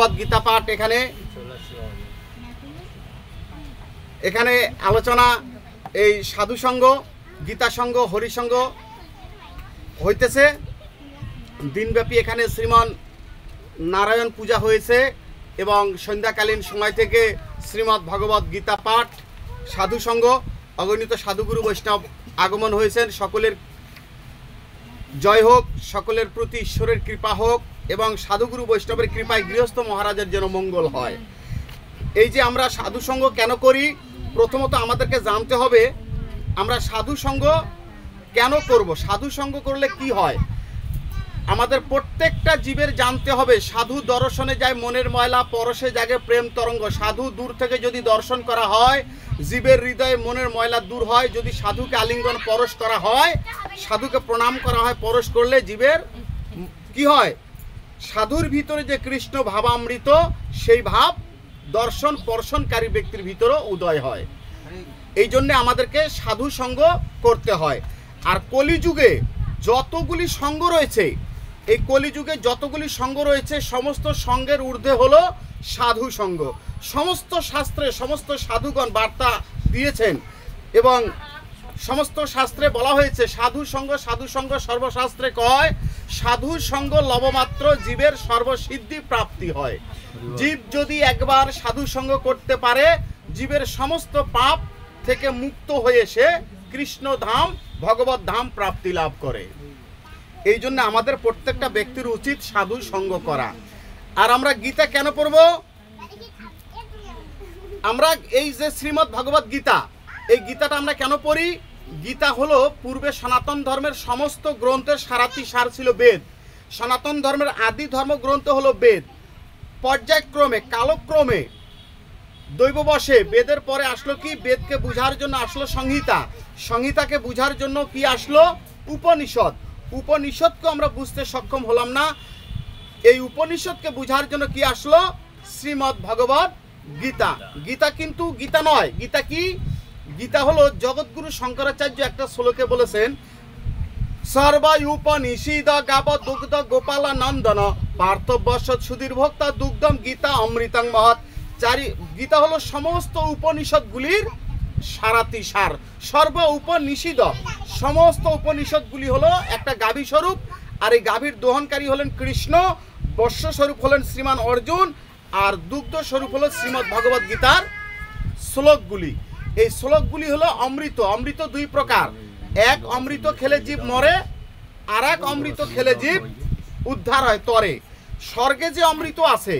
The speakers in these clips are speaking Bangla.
ভগবত গীতা পাঠ এখানে আলোচনা, এই সাধু সঙ্গ, গীতা সঙ্গ, হরিসঙ্গ হইতেছে দিনব্যাপী। এখানে শ্রীমান নারায়ণ পূজা হয়েছে এবং সন্ধ্যাকালীন সময় থেকে শ্রীমদ্ ভগবত গীতা পাঠ, সাধু সঙ্গ, অগণিত সাধুগুরু বৈষ্ণব আগমন হয়েছেন। সকলের জয় হোক, সকলের প্রতি ঈশ্বরের কৃপা হোক এবং সাধুগুরু বৈষ্ণবের কৃপায় গৃহস্থ মহারাজের যেন মঙ্গল হয়। এই যে আমরা সাধু সঙ্গ কেন করি, প্রথমত আমাদেরকে জানতে হবে আমরা সাধু সঙ্গ কেন করব, সাধু সঙ্গ করলে কি হয়। আমাদের প্রত্যেকটা জীবের জানতে হবে সাধু দর্শনে যায় মনের ময়লা, পরশে জাগে প্রেম তরঙ্গ। সাধু দূর থেকে যদি দর্শন করা হয়, জীবের হৃদয়ে মনের ময়লা দূর হয়। যদি সাধুকে আলিঙ্গন পরশ করা হয়, সাধুকে প্রণাম করা হয়, পরশ করলে জীবের কি হয়, সাধুর ভিতরে যে কৃষ্ণ ভাবামৃত, সেই ভাব দর্শন পর্শনকারী ব্যক্তির ভিতরে উদয় হয়। এই জন্য আমাদেরকে সাধু সঙ্গ করতে হয়। আর কলিযুগে যতগুলি সঙ্গ রয়েছে, এই কলিযুগে যতগুলি সঙ্গ রয়েছে, সমস্ত সঙ্গের ঊর্ধ্বে হলো সাধু সঙ্গ। সমস্ত শাস্ত্রে সমস্ত সাধুগণ বার্তা দিয়েছেন এবং সমস্ত শাস্ত্রে বলা হয়েছে সাধু সঙ্গ সর্বশাস্ত্রে কয়, সাধু সঙ্গ লবমাত্র জীবের সর্বসিদ্ধি প্রাপ্তি হয়। জীব যদি একবার সাধু সঙ্গ করতে পারে, জীবের সমস্ত পাপ থেকে মুক্ত হয়ে সে কৃষ্ণ ধাম, ভগবত ধাম প্রাপ্তি লাভ করে। এই জন্য আমাদের প্রত্যেকটা ব্যক্তির উচিত সাধু সঙ্গ করা। আর আমরা গীতা কেন পড়ব? আমরা এই যে শ্রীমদ্ ভগবত গীতা, এই গীতাটা আমরা কেন পড়ি? গীতা হলো পূর্বে সনাতন ধর্মের সমস্ত গ্রন্থের সারাতি সার ছিল বেদ। সনাতন ধর্মের আদি ধর্মগ্রন্থ হলো বেদ। পর্যায়ক্রমে কালক্রমে দৈববশে বেদের পরে আসলো কি, বেদকে বুঝার জন্য আসলো সংহিতা, সংহিতাকে বুঝার জন্য কি আসলো, উপনিষদ। উপনিষদকে আমরা বুঝতে সক্ষম হলাম না, এই উপনিষদকে বুঝার জন্য কি আসলো, শ্রীমদ্ ভগবত গীতা। গীতা কিন্তু গীতা নয়। গীতা কি? গীতা হলো জগৎগুরু শঙ্করাচার্য একটা শ্লোকে বলেছেন, সর্বউপনিষদ গাব দুগ্ধ গোপাল নন্দন পার্থবর্ষ সুধীর ভোক্তা দুগ্ধম গীতা অমৃতং মহৎ। গীতা হলো সমস্ত উপনিষদগুলির সারাতি সার। সর্ব উপনিষদ, সমস্ত উপনিষদগুলি হলো একটা গাভী স্বরূপ, আর এই গাভীর দোহনকারী হলেন কৃষ্ণ, বর্ষ স্বরূপ হলেন শ্রীমান অর্জুন, আর দুগ্ধ স্বরূপ হলো শ্রীমদ্ ভগবত গীতার শ্লোকগুলি। এই শ্লোকগুলি হলো অমৃত। অমৃত দুই প্রকার, এক অমৃত খেলে জীব মরে, আর এক অমৃত খেলে জীব উদ্ধার হয় তরে। স্বর্গে যে অমৃত আছে,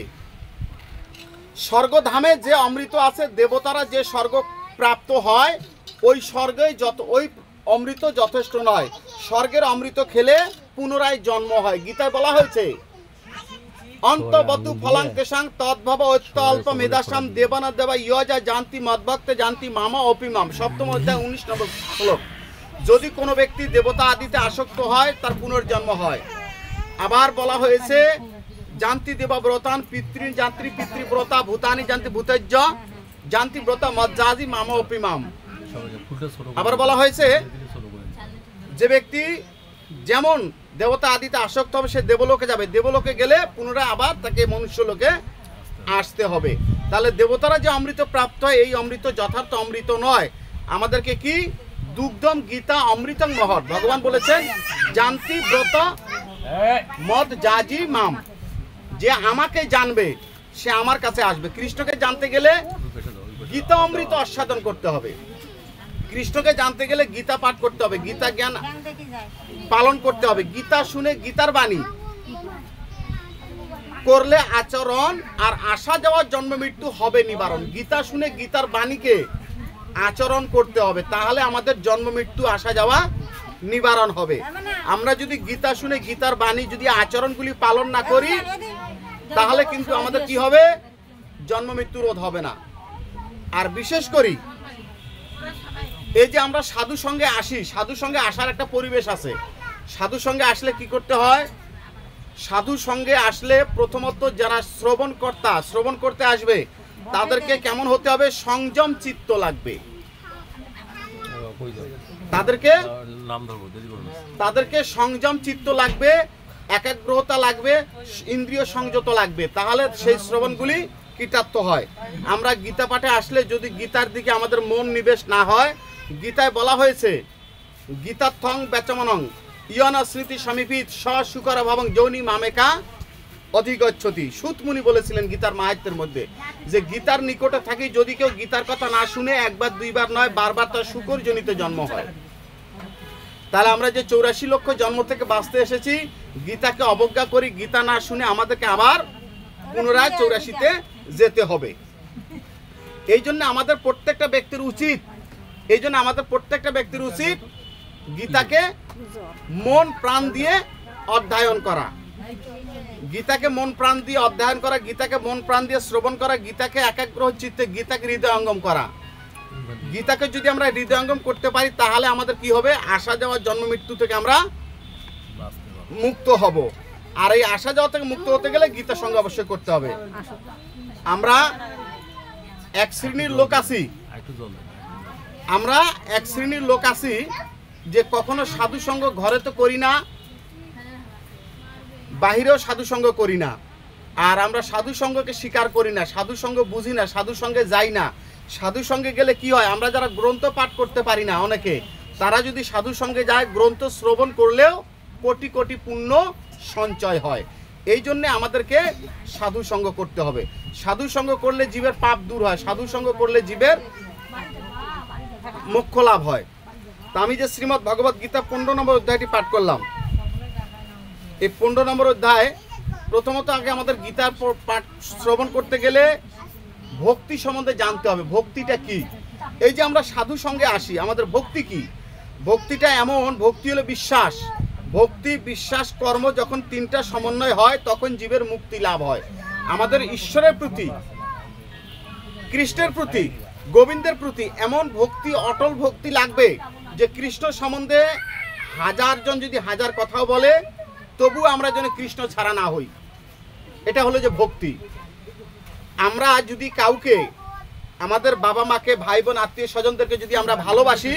স্বর্গধামে যে অমৃত আছে, দেবতারা যে স্বর্গ প্রাপ্ত হয়, ওই স্বর্গে ওই অমৃত যথেষ্ট নয়। স্বর্গের অমৃত খেলে পুনরায় জন্ম হয়। গীতায় বলা হয়েছে, অন্তবতু ফলাঙ্কেশাং তদ্ভব অত্যল্প মেধাসাম দেবানা দেবা ইয়জা জানতি মদ্ভক্তে জানতি মামা অপিমাম। সপ্তম অধ্যায় 19 নম্বর শ্লোক। যদি কোনো ব্যক্তি দেবতা আদিতে আসক্ত হয়, তার পুনর্জন্ম হয়। আবার বলা হয়েছে, জানতি দেবাব্রতান পিতৃ জান্ত্রী পিতৃব্রতা ভূতানি জানতি ভূতজ্য জানতি ব্রতা মজ্জাজি মামা অপিমাম। আবার বলা হয়েছে, যে ব্যক্তি যেমন দেবতা আদিতে আসক্ত হবে, সে দেবলোকে যাবে, দেবলোকে গেলে পুনরায় আবার তাকে মনুষ্য লোকে আসতে হবে। তাহলে দেবতারা যে অমৃত প্রাপ্ত হয়, এই অমৃত যথার্থ অমৃত নয়। আমাদেরকে কি, দুগ্ধম গীতা অমৃতং মহৎ। ভগবান বলেছেন, জানতি ব্রত মদ জাজি মাম। যে আমাকে জানবে সে আমার কাছে আসবে। কৃষ্ণকে জানতে গেলে গীতা অমৃত আস্বাদন করতে হবে। কৃষ্ণকে জানতে গেলে গীতা পাঠ করতে হবে, গীতা জ্ঞান পালন করতে হবে, গীতা শুনে গীতার বাণী করলে আচরণ আর আসা যাওয়ার জন্ম মৃত্যু হবে নিবারণ। গীতা শুনে গীতার বাণীকে আচরণ করতে হবে, তাহলে আমাদের জন্ম মৃত্যু আসা যাওয়া নিবারণ হবে। আমরা যদি গীতা শুনে গীতার বাণী যদি আচরণগুলি পালন না করি, তাহলে কিন্তু আমাদের কি হবে, জন্ম মৃত্যু রোধ হবে না। আর বিশেষ করি এই যে আমরা সাধু সঙ্গে আসি, সাধু সঙ্গে আসার একটা পরিবেশ আছে। সাধু সঙ্গে আসলে কি করতে হয়? সাধু সঙ্গে আসলে প্রথমত যারা শ্রবণকর্তা, শ্রবণ করতে আসবে, তাদেরকে কেমন হতে হবে? সংযম চিত্ত লাগবে। তাদেরকে সংযম চিত্ত লাগবে। একাগ্রতা লাগবে, ইন্দ্রিয় সংযত লাগবে, তাহলে সেই শ্রবণগুলি কৃতার্থ হয়। আমরা গীতা পাঠে আসলে যদি গীতার দিকে আমাদের মন নিবেশ না হয়, গীতায় বলা হয়েছে গীতার্থং বেচমনং ইয়ন স্মৃতি সমীপিত সুকর ভাবং যৌনি মামেকা অধিগচ্ছতি। সুতমুনি বলেছিলেন গীতার মাহাত্ম্যের মধ্যে যে গীতার নিকটে থাকি যদি কেউ গীতার কথা না শুনে একবার দুইবার নয় বারবার তার শুকর জনিত জন্ম হয়। তাহলে আমরা যে 84 লক্ষ জন্ম থেকে বাঁচতে এসেছি, গীতাকে অবজ্ঞা করি, গীতা না শুনে আমাদেরকে আবার পুনরায় 84-তে যেতে হবে। এই জন্য আমাদের প্রত্যেকটা ব্যক্তির উচিত গীতাকে মন প্রাণ দিয়ে অধ্যয়ন করা, গীতাকে মন প্রাণ দিয়ে অধ্যয়ন করা, গীতাকে মন প্রাণ দিয়ে শ্রবণ করা, গীতাকে একাগ্র চিত্তে গীতাকে হৃদয়ঙ্গম করা। গীতাকে যদি আমরা হৃদয়ঙ্গম করতে পারি তাহলে আমাদের কি হবে, আসা যাওয়ার জন্ম মৃত্যু থেকে আমরা মুক্ত হব। আর এই আসা যাওয়া থেকে মুক্ত হতে গেলে গীতার সঙ্গে অবশ্যই করতে হবে। আমরা এক শ্রেণীর লোক আছি যে কখনো সাধু সঙ্গ ঘরে তো করি না, বাহিরেও সাধু সঙ্গ করি না। আর আমরা সাধু সঙ্গকে স্বীকার করি না, সাধু সঙ্গ বুঝি না, সাধু সঙ্গে যাই না। সাধু সঙ্গে গেলে কি হয়, আমরা যারা গ্রন্থ পাঠ করতে পারি না অনেকে, তারা যদি সাধু সঙ্গে যায় গ্রন্থ শ্রবণ করলেও কোটি কোটি পুণ্য সঞ্চয় হয়। এই জন্যে আমাদেরকে সাধু সঙ্গ করতে হবে। সাধু সঙ্গ করলে জীবের পাপ দূর হয়, সাধু সঙ্গ করলে জীবের মোক্ষ লাভ হয়। তা আমি যে শ্রীমদ্ ভগবত গীতা 15 নম্বর অধ্যায়টি পাঠ করলাম, এই 15 নম্বর অধ্যায় প্রথমত আগে আমাদের গীতার পাঠ শ্রবণ করতে গেলে ভক্তি সম্বন্ধে জানতে হবে। ভক্তিটা কি? এই যে আমরা সাধু সঙ্গে আসি, আমাদের ভক্তি কি? ভক্তিটা এমন, ভক্তি হলো বিশ্বাস। ভক্তি, বিশ্বাস, কর্ম যখন তিনটা সমন্বয় হয় তখন জীবের মুক্তি লাভ হয়। আমাদের ঈশ্বরের প্রতি, কৃষ্ণের প্রতি, গোবিন্দের প্রতি এমন ভক্তি, অটল ভক্তি লাগবে যে কৃষ্ণ সম্বন্ধে 1000 জন যদি 1000 কথাও বলে তবু আমরা যেন কৃষ্ণ ছাড়া না হই। এটা হলো যে ভক্তি। আমরা যদি কাউকে, আমাদের বাবা মাকে, ভাই বোন, আত্মীয় স্বজনদেরকে যদি আমরা ভালোবাসি,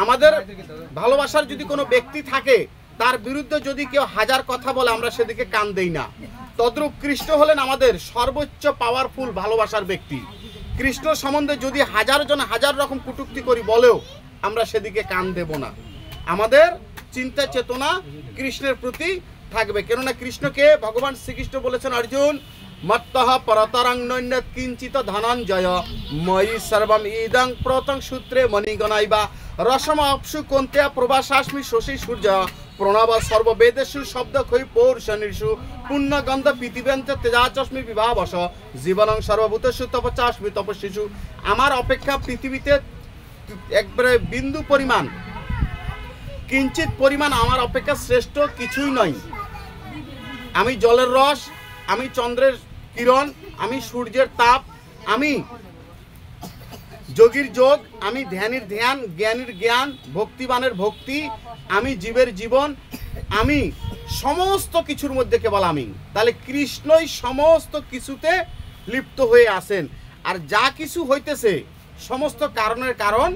আমাদের ভালোবাসার যদি কোনো ব্যক্তি থাকে তার বিরুদ্ধে যদি কেউ 1000 কথা বলে আমরা সেদিকে কান দেই না। তদ্রূপ কৃষ্ণ হলেন আমাদের সর্বোচ্চ পাওয়ারফুল ভালোবাসার ব্যক্তি। কৃষ্ণ সম্বন্ধে যদি 1000 জন 1000 রকম কটূক্তি করি বলেও আমরা সেদিকে কান দেব না। আমাদের চিন্তা চেতনা কৃষ্ণের প্রতি থাকবে। কেননা কৃষ্ণকে ভগবান শ্রীকৃষ্ণ বলেছেন, অর্জুন মত্তঃ পরতরং নৈন্যৎ কিঞ্চিত ধনঞ্জয় ময়ি সর্বম ইদং প্রতং সূত্রে মণিগণাইবা রসম অপসু কন্ত্যা প্রভাসাস্মি শশী সূর্য প্রণব সর্ববেদেষু শব্দক্ষয়ী পৌরুষনিষু পুণ্যগন্ধ পৃথিবীন্ত তেজাচস্মি বিভাবশ জীবনং সর্বভূতেষু তপস্যাস্মি তপস্বিষু। আমার অপেক্ষা পৃথিবীতে একবারে বিন্দু পরিমাণ, কিঞ্চিত পরিমাণ আমার অপেক্ষা শ্রেষ্ঠ কিছুই নয়। আমি জলের রস, আমি চন্দ্রের কিরণ, আমি সূর্যের তাপ, আমি যোগীর যোগ, আমি ধ্যানের ধ্যান, জ্ঞানীর জ্ঞান, ভক্তিবানের ভক্তি, আমি জীবের জীবন, আমি সমস্ত কিছুর মধ্যে কেবল আমি। তাহলে কৃষ্ণই সমস্ত কিছুতে লিপ্ত হয়ে আছেন। আর যা কিছু হইতেছে সমস্ত কারণের কারণ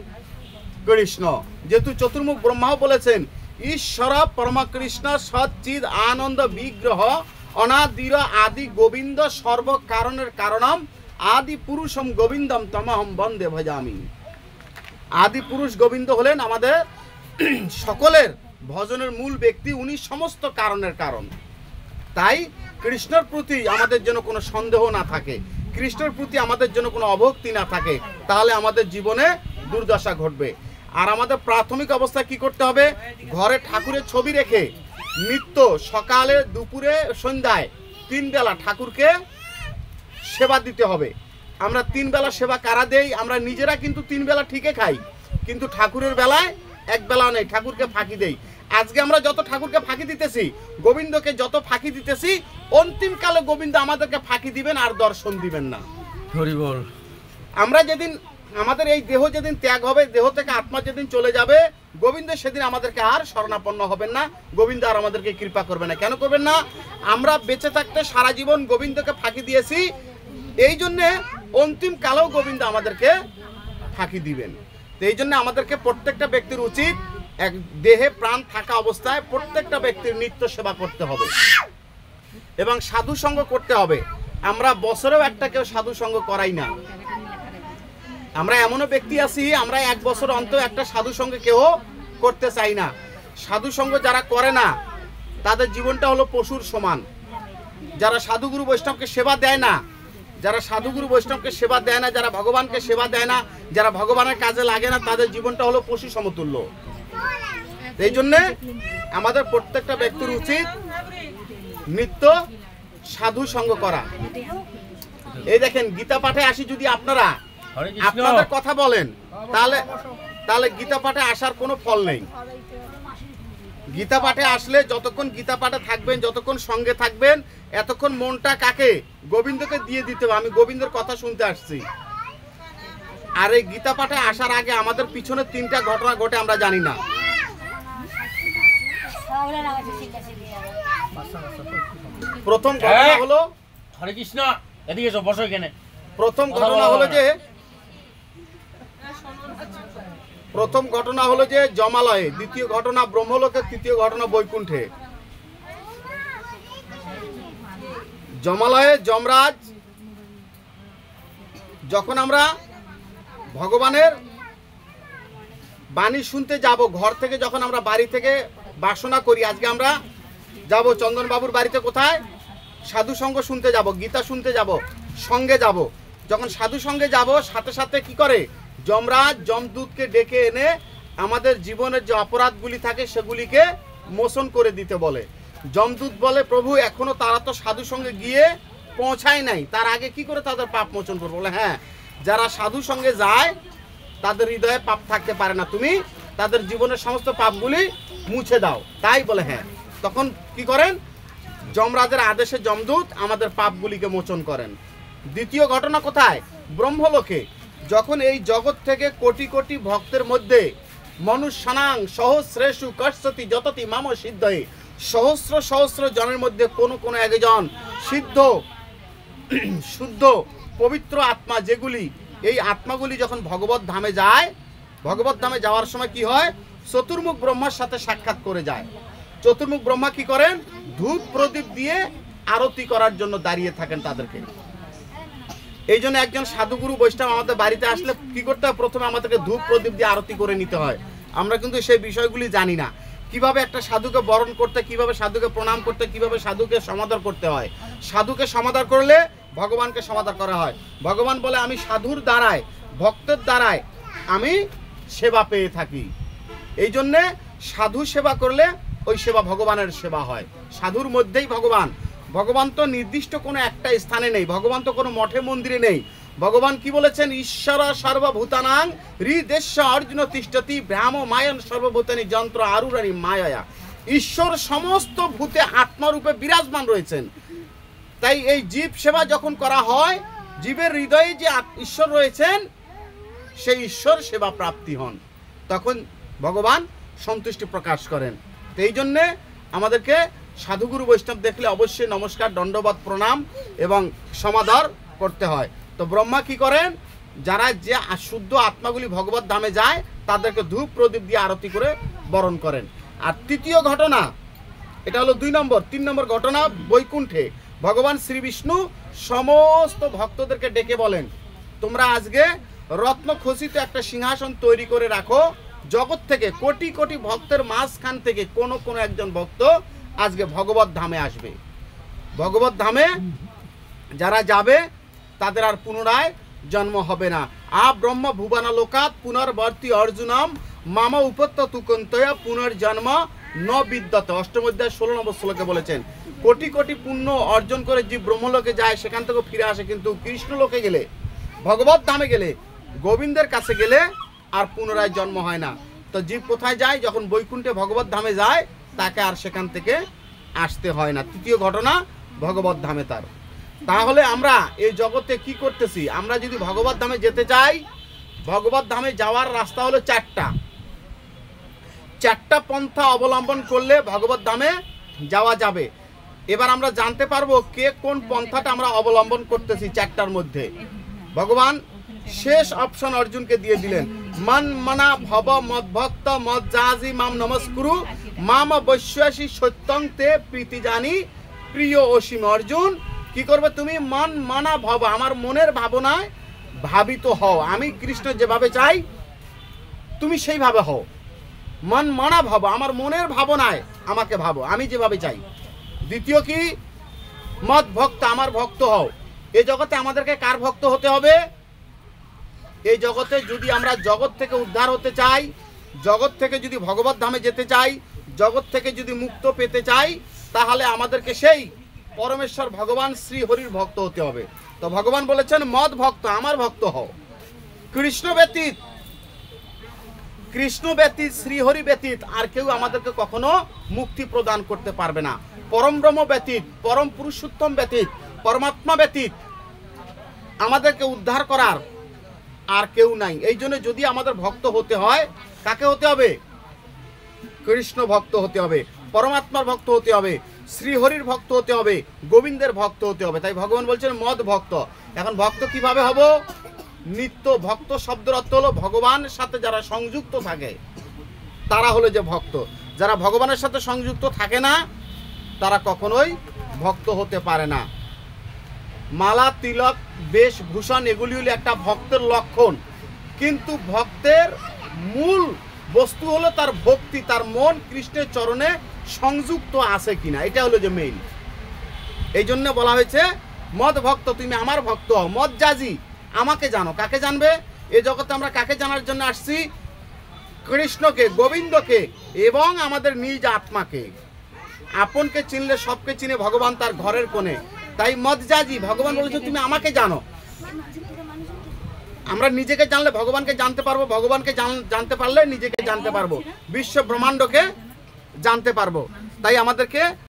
কৃষ্ণ। যেহেতু চতুর্মুখ ব্রহ্মাও বলেছেন, ঈশ্বর পরমকৃষ্ণ সচ্চিদ আনন্দ বিগ্রহ অনাদির আদি গোবিন্দ সর্ব কারণের কারণম আদি পুরুষম গোবিন্দম তমহম বন্দে ভজামি। আদি পুরুষ গোবিন্দ হলেন আমাদের সকলের ভজনের মূল ব্যক্তি, উনি সমস্ত কারণের কারণ। তাই কৃষ্ণের প্রতি আমাদের যেন কোনো সন্দেহ না থাকে, কৃষ্ণের প্রতি আমাদের যেন কোনো অভক্তি না থাকে, তাহলে আমাদের জীবনে দুর্দশা ঘটবে। আর আমাদের প্রাথমিক অবস্থা কি করতে হবে, ঘরে ঠাকুরের ছবি রেখে নিত্য সকালে, দুপুরে, সন্ধ্যায় 3 বেলা ঠাকুরকে সেবা দিতে হবে। আমরা 3 বেলা সেবা কারা দেই? আমরা নিজেরা কিন্তু 3 বেলা ঠিকই খাই, কিন্তু ঠাকুরের বেলায় 1 বেলা নেই, ঠাকুরকে ফাঁকি দেই। আজকে আমরা যত ঠাকুরকে ফাঁকি দিতেছি, গোবিন্দকে যত ফাঁকি দিতেছি, অন্তিমকালে গোবিন্দ আমাদেরকে ফাঁকি দিবেন আর দর্শন দিবেন না। হরি বল। আমরা যেদিন, আমাদের এই দেহ যেদিন ত্যাগ হবে, দেহ থেকে আত্মা যেদিন চলে যাবে, গোবিন্দ সেদিন আমাদেরকে আর শরণাপন্ন হবেন না, গোবিন্দ আর আমাদেরকে কৃপা করবে না। কেন করবেন না? আমরা বেঁচে থাকতে সারা জীবন গোবিন্দকে ফাঁকি দিয়েছি, এই জন্যে অন্তিম কালেও গোবিন্দ আমাদেরকে ফাঁকি দিবেন। তো এই জন্য আমাদেরকে প্রত্যেকটা ব্যক্তির উচিত এক দেহে প্রাণ থাকা অবস্থায় প্রত্যেকটা ব্যক্তির নিত্য সেবা করতে হবে এবং সাধু সঙ্গ করতে হবে। আমরা বছরেও একটা কেউ সাধু সঙ্গ করাই না। আমরা এমনও ব্যক্তি আছি, আমরা এক বছর অন্তর একটা সাধু সঙ্গে কেউ করতে চাই না। সাধু সঙ্গ যারা করে না তাদের জীবনটা হলো পশুর সমান। যারা সাধুগুরু বৈষ্ণবকে সেবা দেয় না, যারা সাধুগুরু বৈষ্ণবকে সেবা দেয় না, যারা ভগবানকে সেবা দেয় না, যারা ভগবানের কাজে লাগে না, তাদের জীবনটা হলো পশু সমতুল্য। এই জন্যে আমাদের প্রত্যেকটা ব্যক্তির উচিত নিত্য সাধু সঙ্গ করা। এই দেখেন গীতা পাঠে আসি, যদি আপনারা আপনাদের কথা বলেন তাহলে গীতা পাঠে আসার কোনো ফল নেই। গীতা পাঠে আসলে যতক্ষণ গীতা পাঠে থাকবেন, যতক্ষণ সঙ্গে থাকবেন, এতক্ষণ মনটা কাকে? গোবিন্দকে দিয়ে দিতে হবে। আমি গোবিন্দের কথা শুনতে আসছি। আর এই গীতা পাঠে আসার আগে আমাদের পিছনে 3টা ঘটনা ঘটে, আমরা জানি না। প্রথম ঘটনা হলো, হরে কৃষ্ণ, এদিকে এসো, বসো এখানে। প্রথম ঘটনা হলো যে জমালয়ে, দ্বিতীয় ঘটনা ব্রহ্মলোকে, তৃতীয় ঘটনা বৈকুণ্ঠে। জমালয়ে যমরাজ, যখন আমরা ভগবানের বাণী শুনতে যাব, ঘর থেকে যখন আমরা বাড়ি থেকে বাসনা করি, আজকে আমরা যাব চন্দন বাবুর বাড়িতে, কোথায়? সাধু সঙ্গ শুনতে যাব, গীতা শুনতে যাব, সঙ্গে যাব। যখন সাধু সঙ্গে যাব, সাথে সাথে কি করে? যমরাজ যমদূতকে ডেকে এনে আমাদের জীবনের যে অপরাধগুলি থাকে সেগুলিকে মোচন করে দিতে বলে। যমদূত বলে, প্রভু এখনো তারা তো সাধু সঙ্গে গিয়ে পৌঁছায় নাই, তার আগে কি করে তাদের পাপ মোচন করবো? বলে হ্যাঁ, যারা সাধু সঙ্গে যায় তাদের হৃদয়ে পাপ থাকতে পারে না, তুমি তাদের জীবনের সমস্ত পাপগুলি মুছে দাও। তাই বলে হ্যাঁ। তখন কি করেন? যমরাজের আদেশে যমদূত আমাদের পাপগুলিকে মোচন করেন। দ্বিতীয় ঘটনা কোথায়? ব্রহ্মলোকে, যখন এই জগৎ থেকে কোটি কোটি ভক্তের মধ্যে মনুষ্যানাং সহস্রেষু কর্ষতি যততি মাম সিদ্ধয়ে, সহস্র সহস্র জনের মধ্যে কোন একজন সিদ্ধ শুদ্ধ পবিত্র আত্মা, যেগুলি এই আত্মাগুলি যখন ভগবত ধামে যায়, ভগবত ধামে যাওয়ার সময় কি হয়? চতুর্মুখ ব্রহ্মার সাথে সাক্ষাৎ করে যায়। চতুর্মুখ ব্রহ্মা কি করেন? ধূপ প্রদীপ দিয়ে আরতি করার জন্য দাঁড়িয়ে থাকেন তাদেরকে। এই জন্য একজন সাধুগুরু বৈষ্ণব আমাদের বাড়িতে আসলে কি করতে হয়? প্রথমে আমাদেরকে ধূপ প্রদীপ দিয়ে আরতি করে নিতে হয়। আমরা কিন্তু সেই বিষয়গুলি জানি না। কিভাবে একটা সাধুকে বরণ করতে, কিভাবে সাধুকে প্রণাম করতে, কিভাবে সাধুকে সমাদর করতে হয়। সাধুকে সমাদর করলে ভগবানকে সমাদর করা হয়। ভগবান বলে, আমি সাধুর দ্বারায়, ভক্তের দ্বারায় আমি সেবা পেয়ে থাকি। এই জন্যে সাধু সেবা করলে ওই সেবা ভগবানের সেবা হয়। সাধুর মধ্যেই ভগবান। ভগবান তো নির্দিষ্ট কোনো একটা স্থানে নেই, ভগবান তো কোনো মঠে মন্দিরে নেই। ভগবান কি বলেছেন? ঈশ্বর সর্বভূতানাং হৃদেশ্য অর্জুন তিষ্ঠতি ভ্রাম মায়ন সর্বভূতানি যন্ত্র আরুরানি মায়া। ঈশ্বর সমস্ত ভূতে আত্মারূপে বিরাজমান রয়েছেন। তাই এই জীব সেবা যখন করা হয়, জীবের হৃদয়ে যে ঈশ্বর রয়েছেন, সেই ঈশ্বর সেবা প্রাপ্তি হন, তখন ভগবান সন্তুষ্টি প্রকাশ করেন। তো এই জন্যে আমাদেরকে সাধুগুরু বৈষ্ণব দেখলে অবশ্যই নমস্কার, দণ্ডবত, প্রণাম এবং সমাদর করতে হয়। তো ব্রহ্মা কি করেন? যারা যে শুদ্ধ আত্মাগুলি ভগবত ধামে যায় তাদেরকে ধূপ প্রদীপ দিয়ে আরতি করে বরণ করেন। আর তৃতীয় ঘটনা, এটা হলো 2 নম্বর। 3 নম্বর ঘটনা বৈকুণ্ঠে ভগবান শ্রী বিষ্ণু সমস্ত ভক্তদেরকে ডেকে বলেন, তোমরা আজকে রত্ন খচিত একটা সিংহাসন তৈরি করে রাখো। জগৎ থেকে কোটি কোটি ভক্তের মাঝখান থেকে কোন একজন ভক্ত আজকে ভগবত ধামে আসবে। ভগবত ধামে যারা যাবে তাদের আর পুনরায় জন্ম হবে না। আ ব্রহ্ম ভুবনা লোকাত পুনর্বর্তী অর্জুনম মামা উপত্য তুকন্তয়া পুনর্জন্ম ন বিদ্যতে। অষ্টম অধ্যায় 16 নম্বর শ্লোকে বলেছেন, কোটি কোটি পুণ্য অর্জন করে যে ব্রহ্মলোকে যায় সেখান থেকে ফিরে আসে, কিন্তু কৃষ্ণলোকে গেলে, ভগবত ধামে গেলে, গোবিন্দের কাছে গেলে আর পুনরায় জন্ম হয় না। তো জীব কোথায় যায়? যখন বৈকুণ্ঠে ভগবত ধামে যায়, তাকে আর সেখান থেকে আসতে হয় না। তৃতীয় ঘটনা ভগবত ধামে তার। তাহলে আমরা এই জগতে কি করতেছি? আমরা যদি ভগবত ধামে যেতে চাই, ভগবত ধামে যাওয়ার রাস্তা হলো 4টা পন্থা অবলম্বন করলে ভগবত ধামে যাওয়া যাবে। এবার আমরা জানতে পারবো কে কোন পন্থাটা আমরা অবলম্বন করতেছি 4টার মধ্যে। ভগবান শেষ অপশন অর্জুনকে দিয়ে দিলেন, মন মনা ভব মদ ভক্ত মদ জাহাজি মাম নমস্কুরু মাম বৈশ্বাসী সত্যং তে প্রীতি জানি প্রিয় অসীম। অর্জুন কি করবে, তুমি মন মনা ভব, আমার মনের ভাবনায় ভাবিত হও, আমি কৃষ্ণ যেভাবে চাই তুমি সেইভাবে হও। মন মনা ভব, আমার মনের ভাবনায় আমাকে ভাবো, আমি যেভাবে চাই। দ্বিতীয় কি, মদ ভক্ত, আমার ভক্ত হও। এই জগতে আমাদেরকে কার ভক্ত হতে হবে? এই জগতে যদি আমরা জগৎ থেকে উদ্ধার হতে চাই, জগৎ থেকে যদি ভগবত ধামে যেতে চাই, জগৎ থেকে যদি মুক্ত পেতে চাই, তাহলে আমাদেরকে সেই পরমেশ্বর ভগবান শ্রী হরির ভক্ত হতে হবে। তো ভগবান বলেছেন মদ ভক্ত, আমার ভক্ত হও। কৃষ্ণ ব্যতীত শ্রীহরি ব্যতীত আর কেউ আমাদেরকে কখনো মুক্তি প্রদান করতে পারবে না। পরম ব্রহ্ম ব্যতীত, পরম পুরুষোত্তম ব্যতীত, পরমাত্মা ব্যতীত আমাদেরকে উদ্ধার করার আর কেউ নাই। এই জন্য যদি আমাদের ভক্ত হতে হয়, কাকে হতে হবে? কৃষ্ণ ভক্ত হতে হবে, পরমাত্মার ভক্ত হতে হবে, শ্রীহরির ভক্ত হতে হবে, গোবিন্দের ভক্ত হতে হবে। তাই ভগবান বলছেন মদ ভক্ত। এখন ভক্ত কিভাবে হব? নিত্য ভক্ত শব্দের অর্থ হলো ভগবানের সাথে যারা সংযুক্ত থাকে তারা হলো যে ভক্ত। যারা ভগবানের সাথে সংযুক্ত থাকে না তারা কখনোই ভক্ত হতে পারে না। মালা, তিলক, বেশভূষণ এগুলি হলো একটা ভক্তের লক্ষণ, কিন্তু ভক্তের মূল বস্তু হলো তার ভক্তি, তার মন কৃষ্ণের চরণে সংযুক্ত আছে কিনা, এটা হলো যে মেইন। এই জন্য বলা হয়েছে মদ ভক্ত, তুমি আমার ভক্ত হও। মদ জাজি, আমাকে জানো। কাকে জানবে? এই জগতে আমরা কাকে জানার জন্য আসছি? কৃষ্ণকে, গোবিন্দকে এবং আমাদের নিজ আত্মাকে। আপনকে চিনলে সবকে চিনে ভগবান তার ঘরের কোণে। তাই মদ জাজি, ভগবান বলেছে তুমি আমাকে জানো। আমরা নিজেকে জানলে ভগবানকে জানতে পারবো, ভগবানকে জানতে পারলে নিজেকে জানতে পারবো, বিশ্ব ব্রহ্মাণ্ডকে জানতে পারবো। তাই আমাদেরকে